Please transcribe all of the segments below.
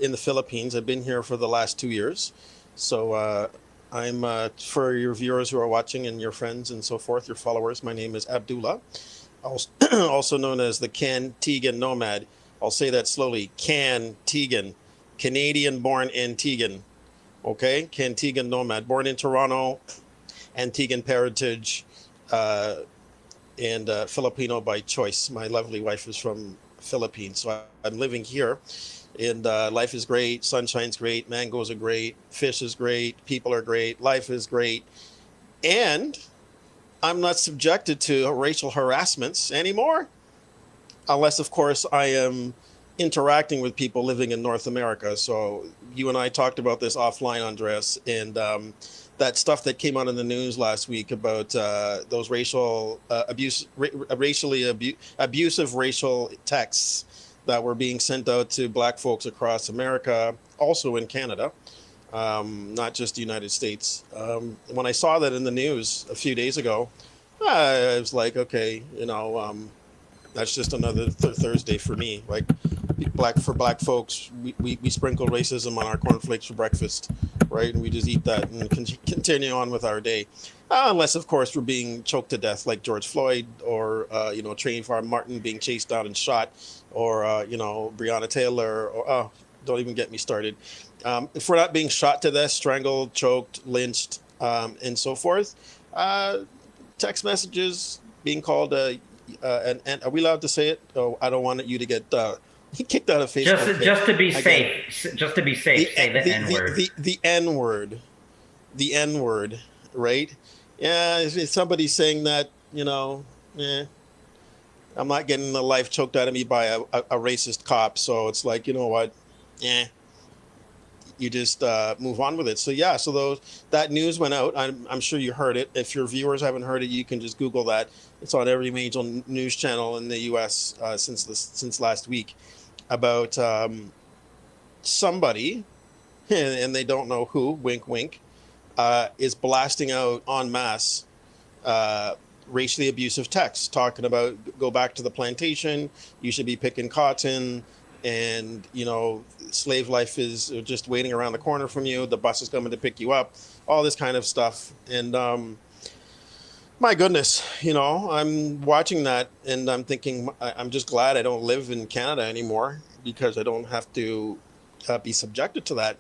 in the Philippines. I've been here for the last 2 years. So I'm for your viewers who are watching and your friends and so forth, your followers. My name is Abdullah, also, also known as the Cantigan Nomad. I'll say that slowly. Cantigan, Canadian-born Antiguan. Okay, Cantigan Nomad, born in Toronto, Antiguan parentage, uh, and Filipino by choice. My lovely wife is from Philippines, so I'm living here, and life is great. Sunshine's great. Mangoes are great. Fish is great. People are great. Life is great, and I'm not subjected to racial harassments anymore, unless, of course, I am interacting with people living in North America. So you and I talked about this offline, Andres, and that stuff that came out in the news last week about those abusive racial texts that were being sent out to Black folks across America, also in Canada, not just the United States. When I saw that in the news a few days ago, I was like, okay, that's just another Thursday for me. Like black folks, we sprinkle racism on our cornflakes for breakfast, right? And we just eat that and continue on with our day, unless of course we're being choked to death like George Floyd, or Trayvon Martin being chased down and shot, or Breonna Taylor, or don't even get me started. If we're not being shot to death, strangled, choked, lynched, and so forth, text messages being called and are we allowed to say it? Oh, I don't want you to get kicked out of Facebook. Just to be Again, safe, just to be safe, say the N word. the N word, the N word, right? Yeah, if somebody's saying that, I'm not getting the life choked out of me by a racist cop. So it's like, you know what? Yeah, you just move on with it. So yeah, so that news went out. I'm sure you heard it. If your viewers haven't heard it, you can just Google that. It's on every major news channel in the U.S. Since last week, about somebody, and they don't know who. Wink, wink. Is blasting out en masse racially abusive texts, talking about go back to the plantation. You should be picking cotton, and slave life is just waiting around the corner from you. The bus is coming to pick you up. All this kind of stuff, and my goodness, I'm watching that and I'm thinking I'm just glad I don't live in Canada anymore, because I don't have to be subjected to that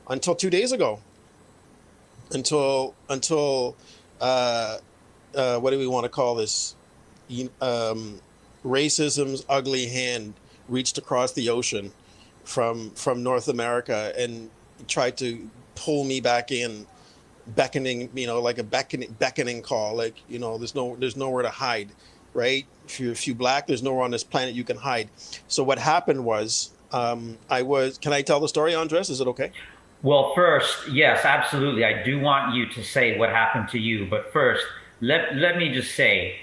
until 2 days ago. Until what do we want to call this? Racism's ugly hand reached across the ocean from North America and tried to pull me back in, beckoning, like a beckoning call. Like, there's nowhere to hide, right? If you black, there's nowhere on this planet you can hide. So what happened was, can I tell the story, Andres? Is it okay? Well, first, yes, absolutely. I do want you to say what happened to you, but first, let me just say,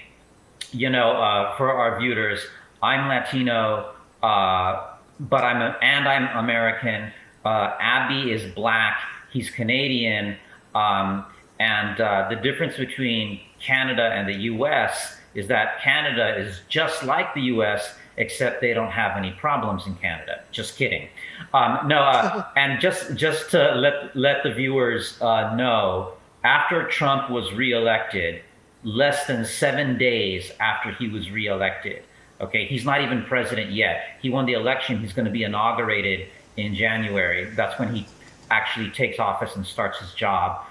for our viewers, I'm Latino, but I'm American. Abby is black. He's Canadian. And the difference between Canada and the U.S. is that Canada is just like the U.S., except they don't have any problems in Canada. Just kidding. No, and just to let the viewers know, after Trump was reelected, less than 7 days after he was reelected, okay, he's not even president yet. He won the election. He's going to be inaugurated in January. That's when he actually takes office and starts his job.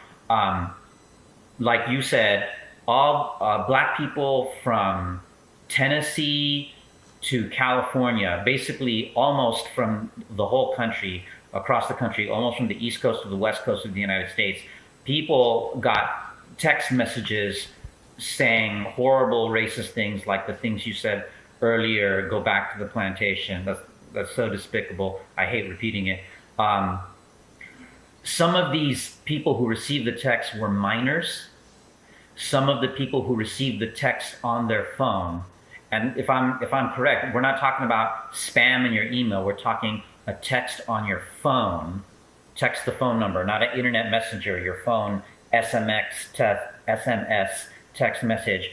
Like you said, all black people from Tennessee to California, basically almost from the whole country, across the country, almost from the East Coast to the West Coast of the United States, people got text messages saying horrible racist things like the things you said earlier, go back to the plantation. That's so despicable. I hate repeating it. Some of these people who received the text were minors. Some of the people who received the text on their phone, and if I'm correct, we're not talking about spam in your email. We're talking a text on your phone. Text the phone number, not an internet messenger. Your phone, SMS text message,